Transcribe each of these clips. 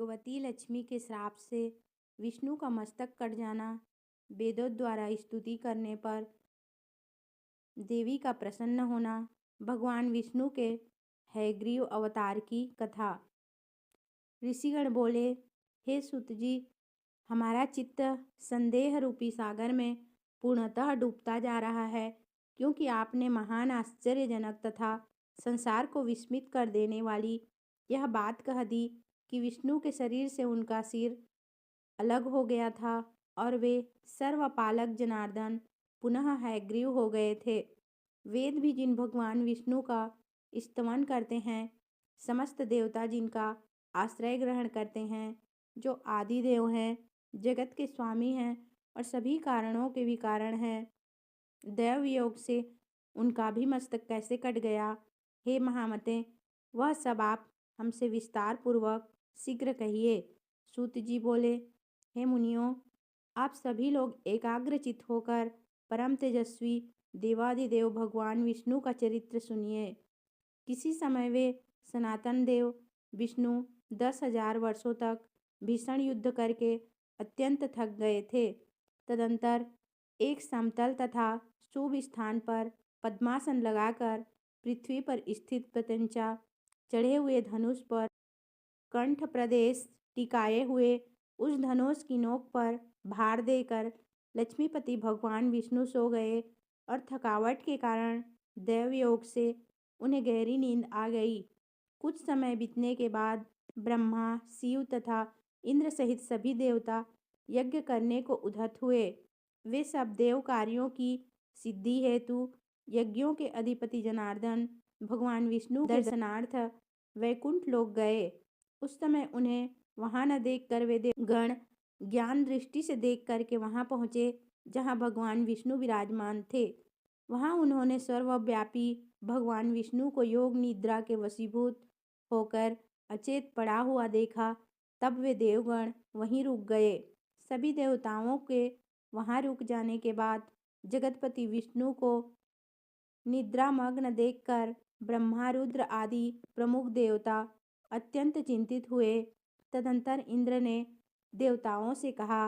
भगवती लक्ष्मी के श्राप से विष्णु का मस्तक कट जाना, वेदों द्वारा स्तुति करने पर देवी का प्रसन्न होना, भगवान विष्णु के हयग्रीव अवतार की कथा। ऋषिगण बोले, हे सूत जी, हमारा चित्त संदेह रूपी सागर में पूर्णतः डूबता जा रहा है, क्योंकि आपने महान आश्चर्यजनक तथा संसार को विस्मित कर देने वाली यह बात कह दी कि विष्णु के शरीर से उनका सिर अलग हो गया था और वे सर्वपालक जनार्दन पुनः हयग्रीव हो गए थे। वेद भी जिन भगवान विष्णु का स्तवन करते हैं, समस्त देवता जिनका आश्रय ग्रहण करते हैं, जो आदि देव हैं, जगत के स्वामी हैं और सभी कारणों के भी कारण हैं, दैव योग से उनका भी मस्तक कैसे कट गया, हे महामते, वह सब आप हमसे विस्तार पूर्वक शीघ्र कहिए। सूत जी बोले, हे मुनियों, आप सभी लोग एकाग्रचित होकर परम तेजस्वी देवादिदेव भगवान विष्णु का चरित्र सुनिए। किसी समय वे सनातन देव विष्णु 10,000 वर्षों तक भीषण युद्ध करके अत्यंत थक गए थे। तदंतर एक समतल तथा शुभ स्थान पर पद्मासन लगाकर पृथ्वी पर स्थित प्रत्यंचा चढ़े हुए धनुष पर कंठ प्रदेश टिकाए हुए उस धनुष की नोक पर भार देकर लक्ष्मीपति भगवान विष्णु सो गए और थकावट के कारण दैव योग से उन्हें गहरी नींद आ गई। कुछ समय बीतने के बाद ब्रह्मा, शिव तथा इंद्र सहित सभी देवता यज्ञ करने को उद्यत हुए। वे सब देव कार्यों की सिद्धि हेतु यज्ञों के अधिपति जनार्दन भगवान विष्णु के दर्शनार्थ वैकुंठ लोक गए। उस समय उन्हें वहां न देखकर वे देवगण ज्ञान दृष्टि से देख करके वहां पहुँचे जहाँ भगवान विष्णु विराजमान थे। वहां उन्होंने सर्वव्यापी भगवान विष्णु को योग निद्रा के वशीभूत होकर अचेत पड़ा हुआ देखा। तब वे देवगण वहीं रुक गए। सभी देवताओं के वहां रुक जाने के बाद जगतपति विष्णु को निद्रामग्न देखकर ब्रह्मा, रुद्र आदि प्रमुख देवता अत्यंत चिंतित हुए। तदंतर इंद्र ने देवताओं से कहा,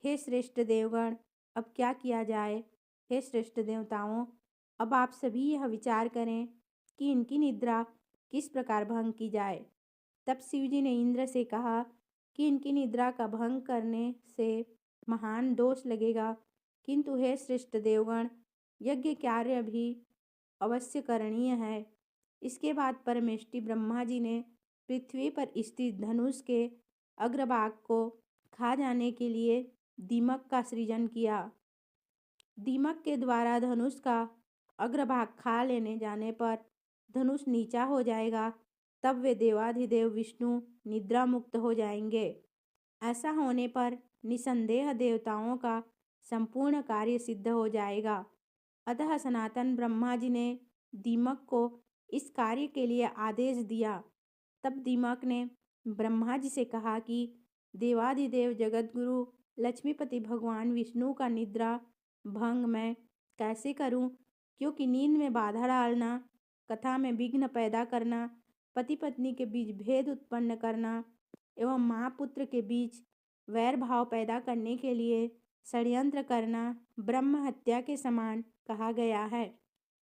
हे श्रेष्ठ देवगण, अब क्या किया जाए। हे श्रेष्ठ देवताओं, अब आप सभी यह विचार करें कि इनकी निद्रा किस प्रकार भंग की जाए। तब शिवजी ने इंद्र से कहा कि इनकी निद्रा का भंग करने से महान दोष लगेगा, किंतु हे श्रेष्ठ देवगण, यज्ञ कार्य भी अवश्य करणीय है। इसके बाद परमेष्टि ब्रह्मा जी ने पृथ्वी पर स्थित धनुष के अग्रभाग को खा जाने के लिए दीमक का सृजन किया। दीमक के द्वारा धनुष का अग्रभाग खा लेने जाने पर धनुष नीचा हो जाएगा। तब वे देवाधिदेव विष्णु निद्रा मुक्त हो जाएंगे। ऐसा होने पर निसंदेह देवताओं का संपूर्ण कार्य सिद्ध हो जाएगा। अतः सनातन ब्रह्मा जी ने दीमक को इस कार्य के लिए आदेश दिया। तब दीमक ने ब्रह्मा जी से कहा कि देवाधिदेव जगतगुरु लक्ष्मीपति भगवान विष्णु का निद्रा भंग मैं कैसे करूं, क्योंकि नींद में बाधा डालना, कथा में विघ्न पैदा करना, पति पत्नी के बीच भेद उत्पन्न करना एवं माँ पुत्र के बीच वैर भाव पैदा करने के लिए षड्यंत्र करना ब्रह्म हत्या के समान कहा गया है।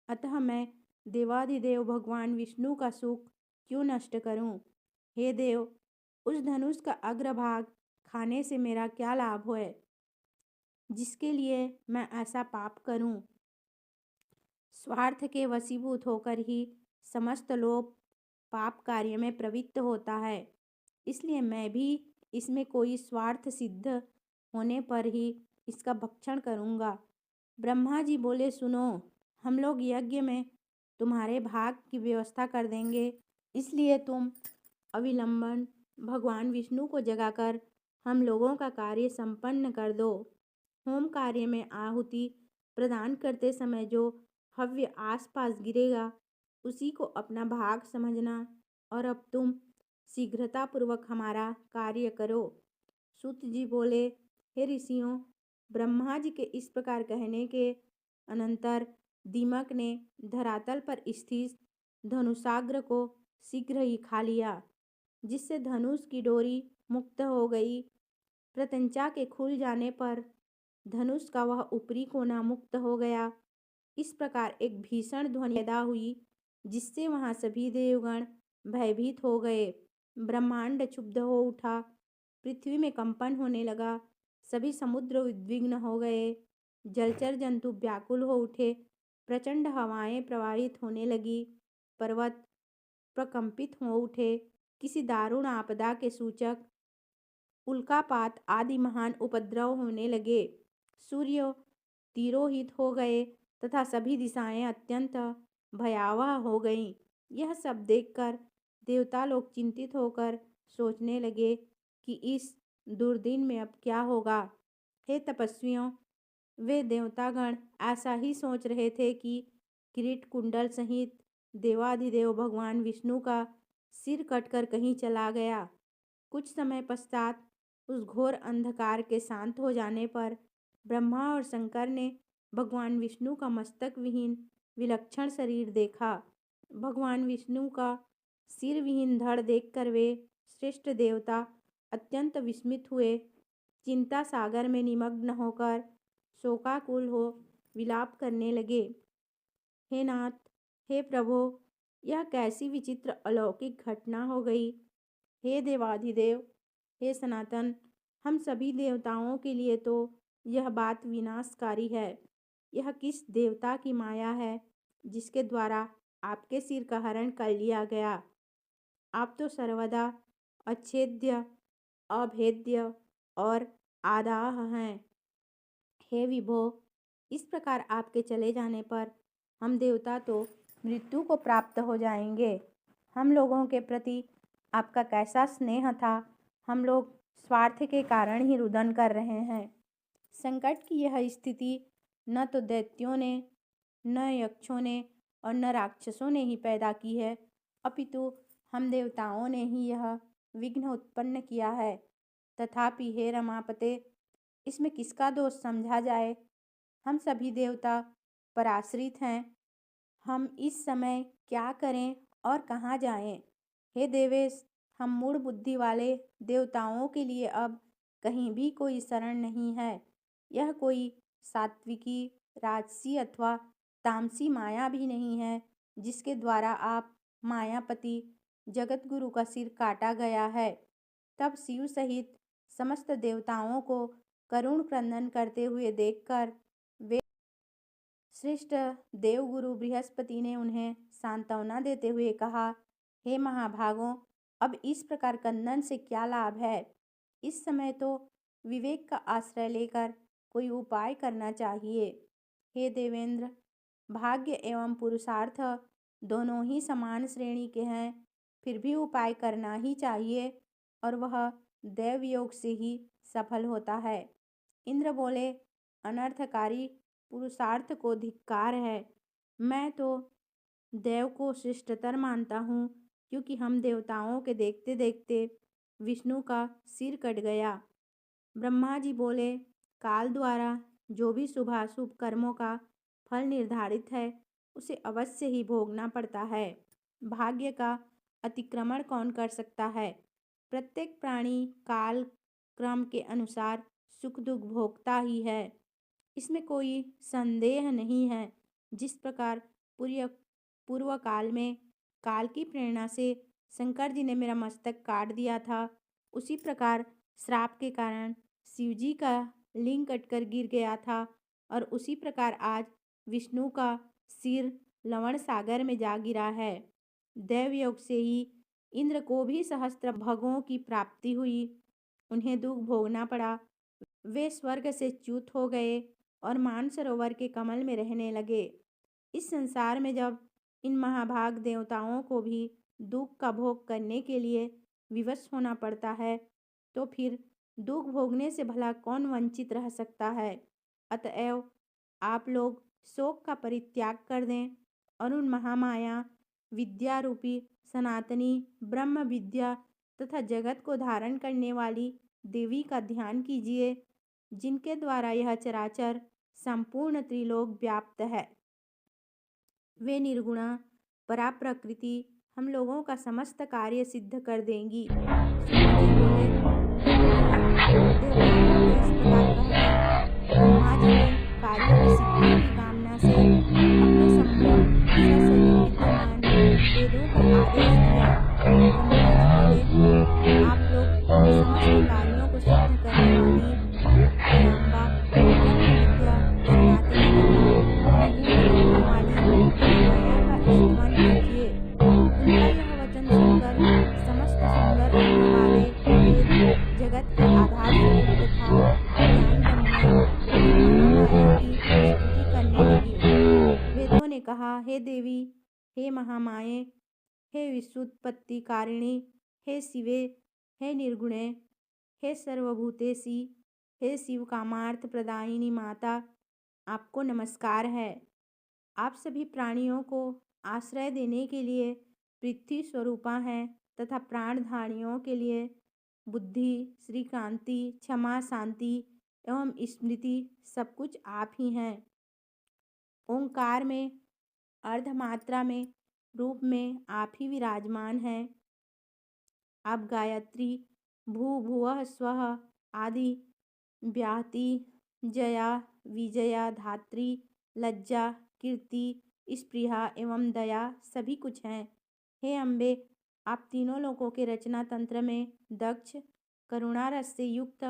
अतः मैं देवाधिदेव भगवान विष्णु का सुख क्यों नष्ट करूं। हे देव, उस धनुष का अग्रभाग खाने से मेरा क्या लाभ है, जिसके लिए मैं ऐसा पाप करूं। स्वार्थ के वशीभूत होकर ही समस्त लोग पाप कार्य में प्रवृत्त होता है, इसलिए मैं भी इसमें कोई स्वार्थ सिद्ध होने पर ही इसका भक्षण करूँगा। ब्रह्मा जी बोले, सुनो, हम लोग यज्ञ में तुम्हारे भाग की व्यवस्था कर देंगे, इसलिए तुम अविलंबन भगवान विष्णु को जगाकर हम लोगों का कार्य संपन्न कर दो। होम कार्य में आहुति प्रदान करते समय जो हव्य आसपास गिरेगा उसी को अपना भाग समझना, और अब तुम शीघ्रतापूर्वक हमारा कार्य करो। सूत जी बोले, हे ऋषियों, ब्रह्मा जी के इस प्रकार कहने के अनंतर दीमक ने धरातल पर स्थित धनुषाग्र को शीघ्र ही खा लिया, जिससे धनुष की डोरी मुक्त हो गई। प्रत्यंचा के खुल जाने पर धनुष का वह ऊपरी कोना मुक्त हो गया। इस प्रकार एक भीषण ध्वनि पैदा हुई, जिससे वहां सभी देवगण भयभीत हो गए। ब्रह्मांड क्षुब्ध हो उठा, पृथ्वी में कंपन होने लगा, सभी समुद्र उद्विग्न हो गए, जलचर जंतु व्याकुल हो उठे, प्रचंड हवाएं प्रवाहित होने लगी, पर्वत प्रकंपित हो उठे, किसी दारुण आपदा के सूचक उल्कापात आदि महान उपद्रव होने लगे। सूर्य तिरोहित हो गए तथा सभी दिशाएं अत्यंत भयावह हो गईं। यह सब देखकर देवता लोग चिंतित होकर सोचने लगे कि इस दुर्दिन में अब क्या होगा। हे तपस्वियों, वे देवतागण ऐसा ही सोच रहे थे कि किरीट कुंडल सहित देवाधिदेव भगवान विष्णु का सिर कटकर कहीं चला गया। कुछ समय पश्चात उस घोर अंधकार के शांत हो जाने पर ब्रह्मा और शंकर ने भगवान विष्णु का मस्तक विहीन विलक्षण शरीर देखा। भगवान विष्णु का सिर विहीन धड़ देखकर वे श्रेष्ठ देवता अत्यंत विस्मित हुए। चिंता सागर में निमग्न होकर शोकाकुल हो विलाप करने लगे। हे नाथ, हे प्रभो, यह कैसी विचित्र अलौकिक घटना हो गई। हे देवाधिदेव, हे सनातन, हम सभी देवताओं के लिए तो यह बात विनाशकारी है। यह किस देवता की माया है जिसके द्वारा आपके सिर का हरण कर लिया गया। आप तो सर्वदा अच्छेद्य, अभेद्य और आदाह हैं। हे विभो, इस प्रकार आपके चले जाने पर हम देवता तो मृत्यु को प्राप्त हो जाएंगे। हम लोगों के प्रति आपका कैसा स्नेह था, हम लोग स्वार्थ के कारण ही रुदन कर रहे हैं। संकट की यह स्थिति न तो दैत्यों ने, न यक्षों ने और न राक्षसों ने ही पैदा की है, अपितु हम देवताओं ने ही यह विघ्न उत्पन्न किया है। तथापि हे रमापते, इसमें किसका दोष समझा जाए। हम सभी देवता पराश्रित हैं। हम इस समय क्या करें और कहाँ जाएं। हे देवेश, हम मूढ़ बुद्धि वाले देवताओं के लिए अब कहीं भी कोई शरण नहीं है। यह कोई सात्विकी, राजसी अथवा तामसी माया भी नहीं है जिसके द्वारा आप मायापति जगतगुरु का सिर काटा गया है। तब शिव सहित समस्त देवताओं को करुण क्रंदन करते हुए देखकर वे श्रेष्ठ देवगुरु बृहस्पति ने उन्हें सांत्वना देते हुए कहा, हे महाभागों, अब इस प्रकार क्रंदन से क्या लाभ है। इस समय तो विवेक का आश्रय लेकर कोई उपाय करना चाहिए। हे देवेंद्र, भाग्य एवं पुरुषार्थ दोनों ही समान श्रेणी के हैं, फिर भी उपाय करना ही चाहिए और वह दैव योग से ही सफल होता है। इंद्र बोले, अनर्थकारी पुरुषार्थ को धिक्कार है। मैं तो देव को श्रेष्ठतर मानता हूँ, क्योंकि हम देवताओं के देखते देखते विष्णु का सिर कट गया। ब्रह्मा जी बोले, काल द्वारा जो भी शुभाशुभ कर्मों का फल निर्धारित है उसे अवश्य ही भोगना पड़ता है। भाग्य का अतिक्रमण कौन कर सकता है। प्रत्येक प्राणी काल क्रम के अनुसार सुख दुख भोगता ही है, इसमें कोई संदेह नहीं है। जिस प्रकार पूर्व काल में काल की प्रेरणा से शंकर जी ने मेरा मस्तक काट दिया था, उसी प्रकार श्राप के कारण शिव जी का लिंग कटकर गिर गया था और उसी प्रकार आज विष्णु का सिर लवण सागर में जा गिरा है। दैव योग से ही इंद्र को भी सहस्त्र भगों की प्राप्ति हुई, उन्हें दुख भोगना पड़ा। वे स्वर्ग से च्युत हो गए और मानसरोवर के कमल में रहने लगे। इस संसार में जब इन महाभाग देवताओं को भी दुख का भोग करने के लिए विवश होना पड़ता है, तो फिर दुख भोगने से भला कौन वंचित रह सकता है। अतएव आप लोग शोक का परित्याग कर दें और उन महामाया विद्या रूपी सनातनी ब्रह्म विद्या तथा जगत को धारण करने वाली देवी का ध्यान कीजिए, जिनके द्वारा यह चराचर संपूर्ण त्रिलोक व्याप्त है। वे निर्गुणा पराप्रकृति हम लोगों का समस्त कार्य सिद्ध कर देंगी। सूर्य जी बोले, जी ने कार्य की सिद्धि की कामना से अपने सम्मुख सशरीर विद्यमान वेदों को आदेश दिया। ब्रह्मा जी बोले, आप लोग समस्त कार्यों को सिद्ध करने वाली हिडाम्बा ब्रह्म विद्या, सनातनी तथा निगूढ़ तत्वों वाली महामाया का स्तवन कीजिए। उनका यह वचन सुनकर समस्त सुंदर अंग वाले वेद, जगत के आधार स्वरूप तथा ज्ञान गम्या उन महामाया की स्तुति करने लगी। वेदों ने कहा, हे देवी, हे महामाये, हे विश्वोत्पत्ति कारिणी, हे शिवे, हे निर्गुणे, हे सर्वभूतेशी, हे शिव कामार्थ प्रदायिनी माता, आपको नमस्कार है। आप सभी प्राणियों को आश्रय देने के लिए पृथ्वी स्वरूपा हैं तथा प्राणधारियों के लिए बुद्धि, श्रीकांति, क्षमा, शांति एवं स्मृति सब कुछ आप ही हैं। ओंकार में अर्धमात्रा में रूप में आप ही विराजमान हैं। आप गायत्री, भू भुवः स्वः आदि व्याहति, जया, विजया, धात्री, लज्जा, कीर्ति, स्पृहा एवं दया सभी कुछ हैं। हे अम्बे, आप तीनों लोकों के रचना तंत्र में दक्ष, करुणा रस से युक्त,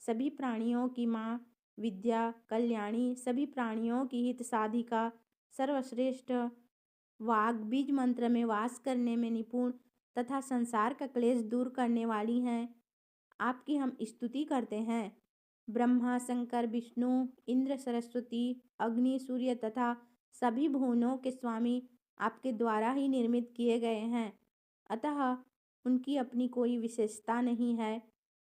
सभी प्राणियों की माँ, विद्या, कल्याणी, सभी प्राणियों की हित साधिका, सर्वश्रेष्ठ, वाग बीज मंत्र में वास करने में निपुण तथा संसार का क्लेश दूर करने वाली हैं। आपकी हम स्तुति करते हैं। ब्रह्मा, शंकर, विष्णु, इंद्र, सरस्वती, अग्नि, सूर्य तथा सभी भुवनों के स्वामी आपके द्वारा ही निर्मित किए गए हैं, अतः उनकी अपनी कोई विशेषता नहीं है।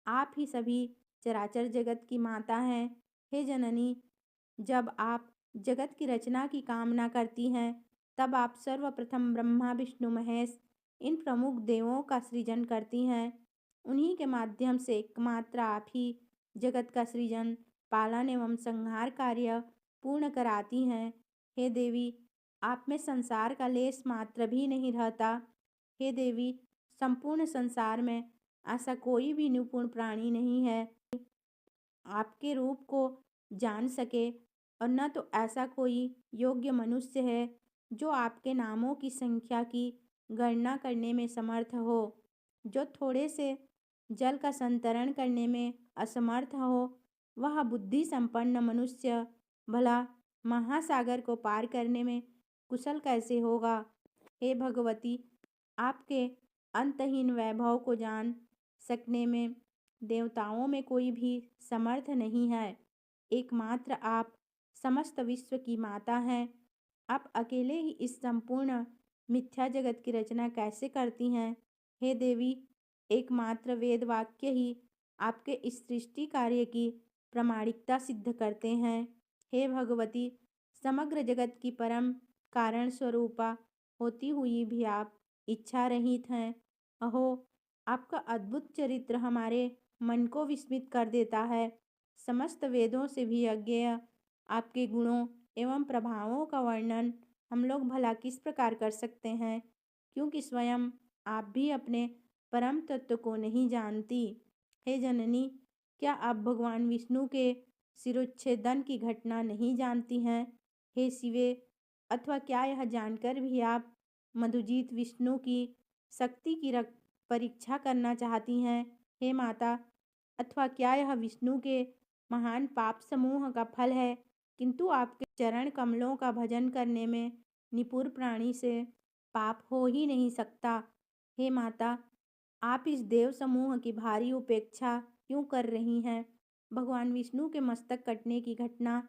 आप ही सभी चराचर जगत की माता हैं। हे जननी, जब आप जगत की रचना की कामना करती हैं, तब आप सर्वप्रथम ब्रह्मा, विष्णु, महेश इन प्रमुख देवों का सृजन करती हैं। उन्हीं के माध्यम से एकमात्र आप ही जगत का सृजन, पालन एवं संहार कार्य पूर्ण कराती हैं। हे देवी, आप में संसार का लेश मात्र भी नहीं रहता। हे देवी, संपूर्ण संसार में ऐसा कोई भी निपुण प्राणी नहीं है आपके रूप को जान सके, और न तो ऐसा कोई योग्य मनुष्य है जो आपके नामों की संख्या की गणना करने में समर्थ हो। जो थोड़े से जल का संतरण करने में असमर्थ हो, वह बुद्धि संपन्न मनुष्य भला महासागर को पार करने में कुशल कैसे होगा। हे भगवती, आपके अंतहीन वैभव को जान सकने में देवताओं में कोई भी समर्थ नहीं है। एकमात्र आप समस्त विश्व की माता हैं। आप अकेले ही इस संपूर्ण मिथ्या जगत की रचना कैसे करती हैं। हे देवी, एकमात्र वेद वाक्य ही आपके इस सृष्टि कार्य की प्रामाणिकता सिद्ध करते हैं। हे भगवती, समग्र जगत की परम कारण स्वरूपा होती हुई भी आप इच्छा रहित हैं। अहो, आपका अद्भुत चरित्र हमारे मन को विस्मित कर देता है। समस्त वेदों से भी अज्ञेय आपके गुणों एवं प्रभावों का वर्णन हम लोग भला किस प्रकार कर सकते हैं, क्योंकि स्वयं आप भी अपने परम तत्व को नहीं जानती। हे जननी, क्या आप भगवान विष्णु के शिरोच्छेदन की घटना नहीं जानती हैं। हे शिवे, अथवा क्या यह जानकर भी आप मधुजीत विष्णु की शक्ति की परीक्षा करना चाहती हैं। हे माता, अथवा क्या यह विष्णु के महान पाप समूह का फल है, किंतु आपके चरण कमलों का भजन करने में निपुण प्राणी से पाप हो ही नहीं सकता। हे माता, आप इस देव समूह की भारी उपेक्षा क्यों कर रही हैं। भगवान विष्णु के मस्तक कटने की घटना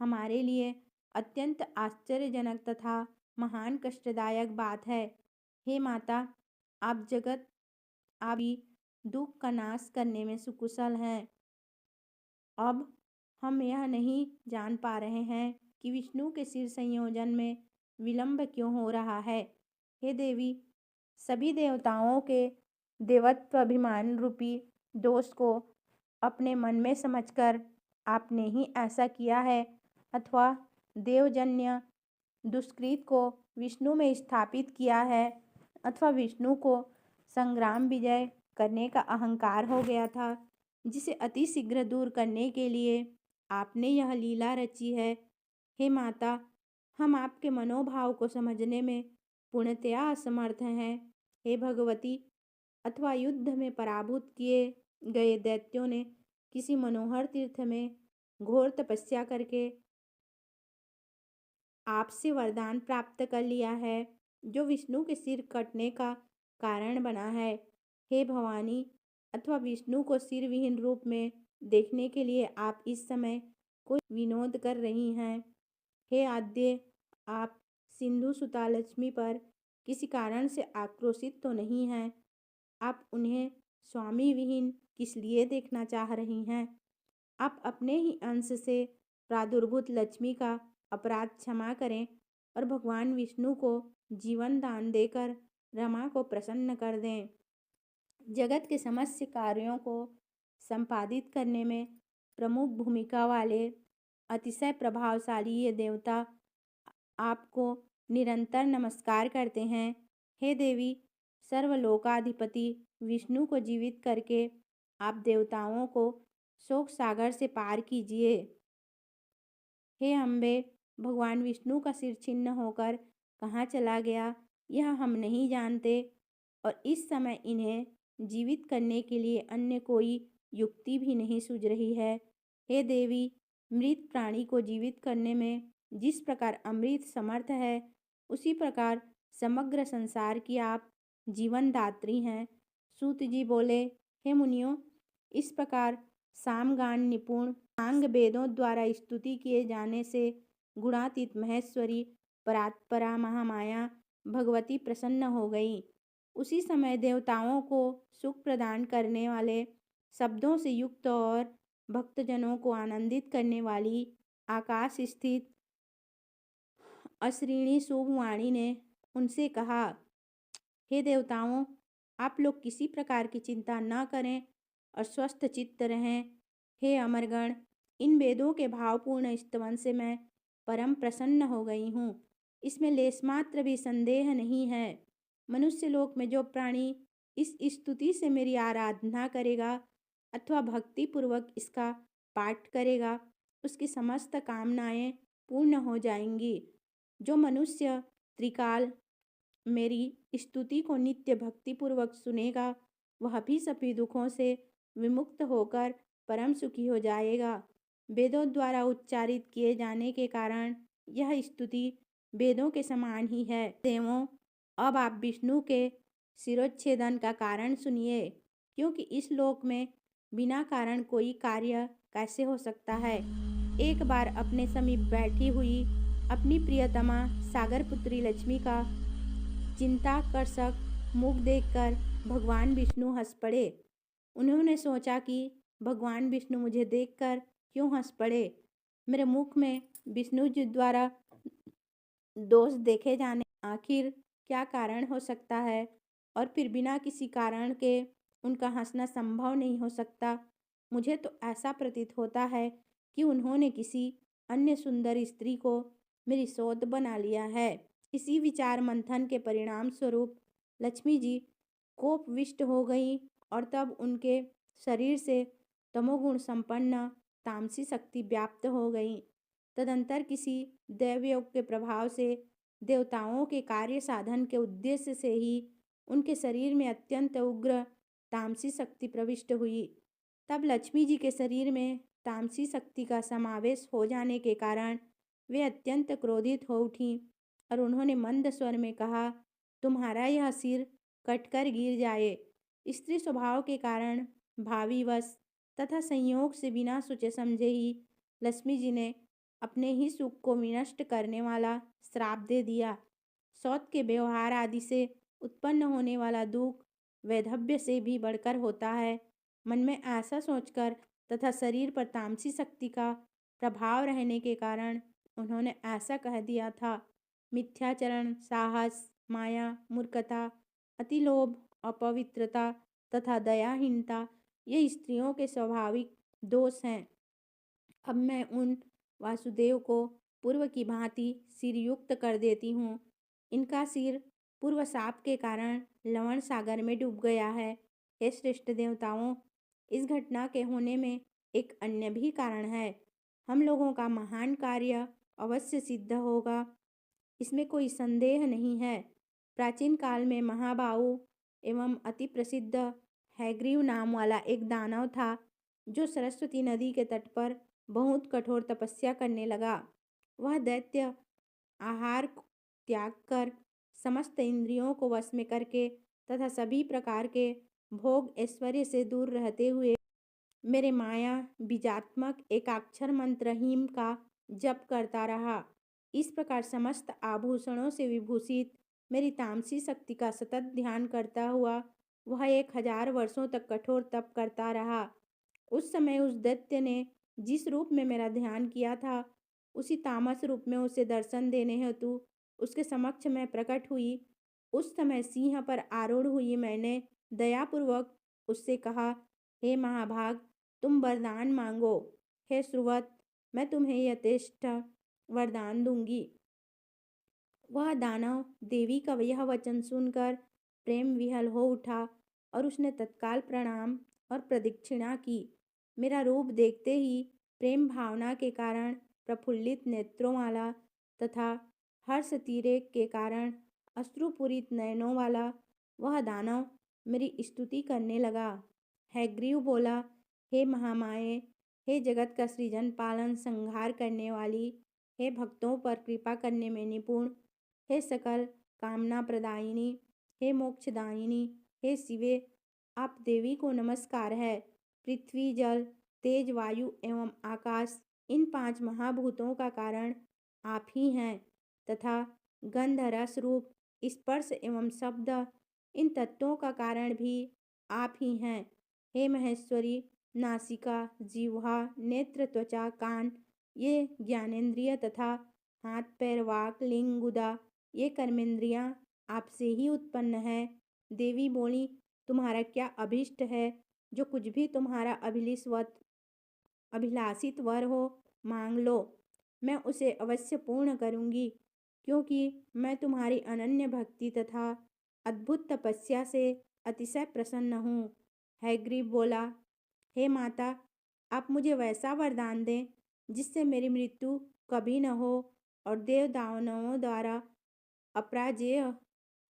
हमारे लिए अत्यंत आश्चर्यजनक तथा महान कष्टदायक बात है। हे माता, आप भी दुख का नाश करने में सुकुशल हैं। अब हम यह नहीं जान पा रहे हैं कि विष्णु के सिर संयोजन में विलंब क्यों हो रहा है। हे देवी, सभी देवताओं के देवत्व अभिमान रूपी दोष को अपने मन में समझकर आपने ही ऐसा किया है, अथवा देवजन्य दुष्कृत को विष्णु में स्थापित किया है, अथवा विष्णु को संग्राम विजय करने का अहंकार हो गया था, जिसे अति शीघ्र दूर करने के लिए आपने यह लीला रची है। हे माता, हम आपके मनोभाव को समझने में पूर्णतया असमर्थ हैं। हे भगवती, अथवा युद्ध में पराभूत किए गए दैत्यों ने किसी मनोहर तीर्थ में घोर तपस्या करके आपसे वरदान प्राप्त कर लिया है, जो विष्णु के सिर कटने का कारण बना है। हे भवानी, अथवा विष्णु को सिर विहीन रूप में देखने के लिए आप इस समय कोई विनोद कर रही हैं। हे आद्य, आप सिंधु सुता लक्ष्मी पर किसी कारण से आक्रोशित तो नहीं हैं। आप उन्हें स्वामी विहीन किस लिए देखना चाह रही हैं? आप अपने ही अंश से प्रादुर्भूत लक्ष्मी का अपराध क्षमा करें और भगवान विष्णु को जीवन दान देकर रमा को प्रसन्न कर दें। जगत के समस्त कार्यों को संपादित करने में प्रमुख भूमिका वाले अतिशय प्रभावशाली ये देवता आपको निरंतर नमस्कार करते हैं। हे देवी, सर्वलोकाधिपति विष्णु को जीवित करके आप देवताओं को शोक सागर से पार कीजिए। हे अम्बे, भगवान विष्णु का सिर छिन्न होकर कहाँ चला गया यह हम नहीं जानते और इस समय इन्हें जीवित करने के लिए अन्य कोई युक्ति भी नहीं सूझ रही है। हे देवी, मृत प्राणी को जीवित करने में जिस प्रकार अमृत समर्थ है, उसी प्रकार समग्र संसार की आप जीवन दात्री हैं। सूत जी बोले, हे मुनियों, इस प्रकार सामगान निपुण सांग वेदों द्वारा स्तुति किए जाने से गुणातीत महेश्वरी परात्परा महामाया भगवती प्रसन्न हो गई। उसी समय देवताओं को सुख प्रदान करने वाले शब्दों से युक्त और भक्तजनों को आनंदित करने वाली आकाश स्थित अश्रीणी शुभवाणी ने उनसे कहा, हे देवताओं, आप लोग किसी प्रकार की चिंता न करें और स्वस्थ चित्त रहें। हे अमरगण, इन वेदों के भावपूर्ण स्तवन से मैं परम प्रसन्न हो गई हूँ। इसमें लेशमात्र भी संदेह नहीं है। मनुष्य लोक में जो प्राणी इस स्तुति से मेरी आराधना करेगा अथवा भक्तिपूर्वक इसका पाठ करेगा, उसकी समस्त कामनाएं पूर्ण हो जाएंगी। जो मनुष्य त्रिकाल मेरी स्तुति को नित्य भक्तिपूर्वक सुनेगा, वह भी सभी दुखों से विमुक्त होकर परम सुखी हो जाएगा। वेदों द्वारा उच्चारित किए जाने के कारण यह स्तुति वेदों के समान ही है। देवों, अब आप विष्णु के शिरोच्छेदन का कारण सुनिए, क्योंकि इस लोक में बिना कारण कोई कार्य कैसे हो सकता है। एक बार अपने समीप बैठी हुई अपनी प्रियतमा सागर पुत्री लक्ष्मी का चिंताकर्षक मुख देखकर भगवान विष्णु हंस पड़े। उन्होंने सोचा कि भगवान विष्णु मुझे देखकर क्यों हंस पड़े। मेरे मुख में विष्णु जी द्वारा दोष देखे जाने आखिर क्या कारण हो सकता है, और फिर बिना किसी कारण के उनका हंसना संभव नहीं हो सकता। मुझे तो ऐसा प्रतीत होता है कि उन्होंने किसी अन्य सुंदर स्त्री को मेरी सौत बना लिया है। इसी विचार मंथन के परिणाम स्वरूप लक्ष्मी जी कोपविष्ट हो गई और तब उनके शरीर से तमोगुण संपन्न तामसी शक्ति व्याप्त हो गई। तदंतर किसी दैवयोग के प्रभाव से देवताओं के कार्य साधन के उद्देश्य से ही उनके शरीर में अत्यंत उग्र तामसी शक्ति प्रविष्ट हुई। तब लक्ष्मी जी के शरीर में तामसी शक्ति का समावेश हो जाने के कारण वे अत्यंत क्रोधित हो उठी और उन्होंने मंद स्वर में कहा, तुम्हारा यह सिर कटकर गिर जाए। स्त्री स्वभाव के कारण भावीवश तथा संयोग से बिना सोचे समझे ही लक्ष्मी जी ने अपने ही सुख को विनष्ट करने वाला श्राप दे दिया। सौत के व्यवहार आदि से उत्पन्न होने वाला दुख वैधव्य से भी बढ़कर होता है। मन में ऐसा सोचकर तथा शरीर पर तामसी शक्ति का प्रभाव रहने के कारण उन्होंने ऐसा कह दिया था। मिथ्याचरण, साहस, माया, मूर्खता, अतिलोभ, अपवित्रता तथा दयाहीनता ये स्त्रियों के स्वाभाविक दोष हैं। अब मैं उन वासुदेव को पूर्व की भांति सिरयुक्त कर देती हूँ। इनका सिर पूर्व शाप के कारण लवण सागर में डूब गया है। हे श्रेष्ठ देवताओं, इस घटना के होने में एक अन्य भी कारण है। हम लोगों का महान कार्य अवश्य सिद्ध होगा, इसमें कोई संदेह नहीं है। प्राचीन काल में महाबाहु एवं अति प्रसिद्ध हैग्रीव नाम वाला एक दानव था, जो सरस्वती नदी के तट पर बहुत कठोर तपस्या करने लगा। वह दैत्य आहार त्याग कर, समस्त इंद्रियों को वश में करके तथा सभी प्रकार के भोग ऐश्वर्य से दूर रहते हुए मेरे माया बीजात्मक एकाक्षर मंत्र हीम का जप करता रहा। इस प्रकार समस्त आभूषणों से विभूषित मेरी तामसी शक्ति का सतत ध्यान करता हुआ वह 1000 वर्षों तक कठोर तप करता रहा। उस समय उस दैत्य ने जिस रूप में मेरा ध्यान किया था, उसी तामस रूप में उसे दर्शन देने हेतु उसके समक्ष मैं प्रकट हुई। उस समय सिंह पर आरूढ़ हुई मैंने दयापूर्वक उससे कहा, हे महाभाग, तुम वरदान मांगो। हे सुव्रत, मैं तुम्हें यथेष्ट वरदान दूंगी। वह दानव देवी का यह वचन सुनकर प्रेम विह्वल हो उठा और उसने तत्काल प्रणाम और प्रदक्षिणा की। मेरा रूप देखते ही प्रेम भावना के कारण प्रफुल्लित नेत्रों वाला तथा हर्ष तिरेक के कारण अश्रुपूरित नयनों वाला वह दानव मेरी स्तुति करने लगा। हैग्रीव बोला, हे महामाये, हे जगत का सृजन पालन संहार करने वाली, हे भक्तों पर कृपा करने में निपुण, हे सकल कामना प्रदायिनी, हे मोक्षदायिनी, हे शिवे, आप देवी को नमस्कार है। पृथ्वी जल तेज वायु एवं आकाश, इन 5 महाभूतों का कारण आप ही हैं तथा गंध रस रूप स्पर्श एवं शब्द, इन तत्वों का कारण भी आप ही हैं। हे महेश्वरी, नासिका जिह्वा नेत्र त्वचा कान, ये ज्ञानेंद्रिय तथा हाथ पैर वाक लिंग गुदा, ये कर्मेंद्रियां आपसे ही उत्पन्न है। देवी बोली, तुम्हारा क्या अभिष्ट है? जो कुछ भी तुम्हारा अभिलाषित वर हो मांग लो, मैं उसे अवश्य पूर्ण करूंगी, क्योंकि मैं तुम्हारी अनन्य भक्ति तथा अद्भुत तपस्या से अतिशय प्रसन्न हूँ। हैग्रीव बोला, हे माता, आप मुझे वैसा वरदान दें जिससे मेरी मृत्यु कभी न हो और देव दानवों द्वारा अपराजेय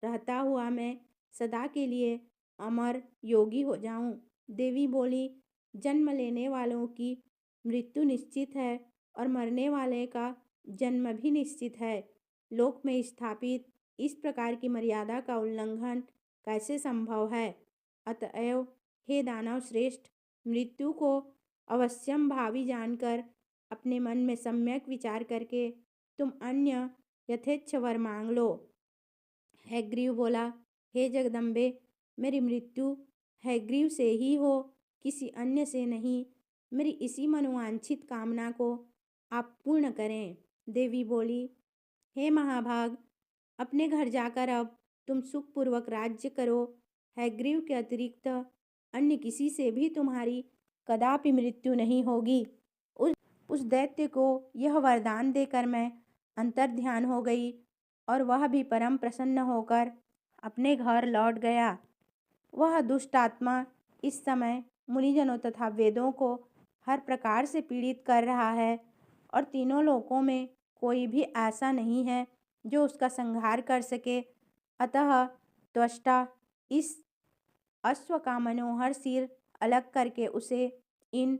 रहता हुआ मैं सदा के लिए अमर योगी हो जाऊं। देवी बोली, जन्म लेने वालों की मृत्यु निश्चित है और मरने वाले का जन्म भी निश्चित है। लोक में स्थापित इस प्रकार की मर्यादा का उल्लंघन कैसे संभव है? अतएव हे दानव श्रेष्ठ, मृत्यु को अवश्यम भावी जानकर अपने मन में सम्यक विचार करके तुम अन्य यथेच्छ वर मांग लो। हैग्रीव बोला, हे जगदम्बे, मेरी मृत्यु हैग्रीव से ही हो, किसी अन्य से नहीं। मेरी इसी मनोवांछित कामना को आप पूर्ण करें। देवी बोली, हे महाभाग, अपने घर जाकर अब तुम सुखपूर्वक राज्य करो। हैग्रीव के अतिरिक्त अन्य किसी से भी तुम्हारी कदापि मृत्यु नहीं होगी। उस दैत्य को यह वरदान देकर मैं अंतर्ध्यान हो गई और वह भी परम प्रसन्न होकर अपने घर लौट गया। वह दुष्ट आत्मा इस समय मुनिजनों तथा वेदों को हर प्रकार से पीड़ित कर रहा है और तीनों लोकों में कोई भी ऐसा नहीं है जो उसका संहार कर सके। अतः त्वष्टा इस अश्व का मनोहर सिर अलग करके उसे इन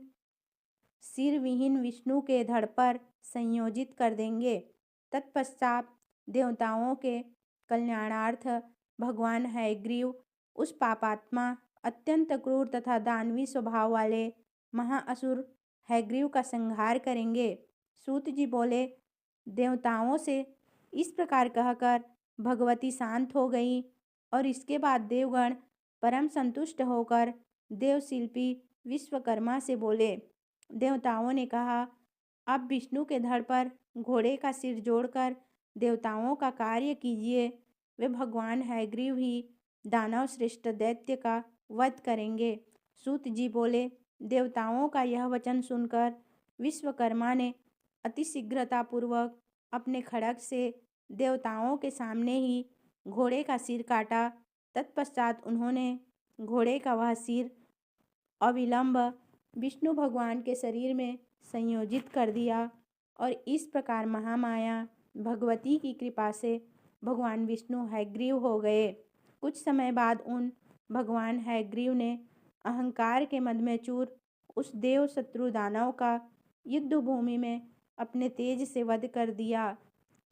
सिर विहीन विष्णु के धड़ पर संयोजित कर देंगे। तत्पश्चात देवताओं के कल्याणार्थ भगवान हैग्रीव उस पापात्मा अत्यंत क्रूर तथा दानवी स्वभाव वाले महाअसुर हैग्रीव का संहार करेंगे। सूत जी बोले, देवताओं से इस प्रकार कहकर भगवती शांत हो गई और इसके बाद देवगण परम संतुष्ट होकर देवशिल्पी विश्वकर्मा से बोले। देवताओं ने कहा, अब विष्णु के धड़ पर घोड़े का सिर जोड़कर देवताओं का कार्य कीजिए। वे भगवान हैग्रीव ही दानव श्रेष्ठ दैत्य का वध करेंगे। सूत जी बोले, देवताओं का यह वचन सुनकर विश्वकर्मा ने अति शीघ्रतापूर्वक अपने खड्ग से देवताओं के सामने ही घोड़े का सिर काटा। तत्पश्चात उन्होंने घोड़े का वह सिर अविलंब विष्णु भगवान के शरीर में संयोजित कर दिया और इस प्रकार महामाया भगवती की कृपा से भगवान विष्णु हयग्रीव हो गए। कुछ समय बाद उन भगवान हयग्रीव ने अहंकार के मद में चूर उस देव शत्रु दानव का युद्ध भूमि में अपने तेज से वध कर दिया।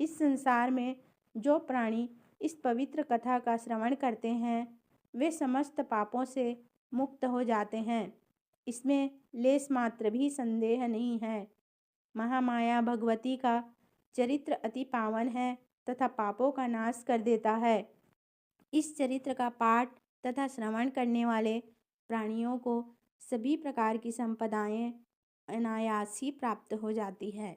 इस संसार में जो प्राणी इस पवित्र कथा का श्रवण करते हैं वे समस्त पापों से मुक्त हो जाते हैं, इसमें लेस मात्र भी संदेह नहीं है। महामाया भगवती का चरित्र अति पावन है तथा पापों का नाश कर देता है। इस चरित्र का पाठ तथा श्रवण करने वाले प्राणियों को सभी प्रकार की संपदाएं अनायास ही प्राप्त हो जाती है।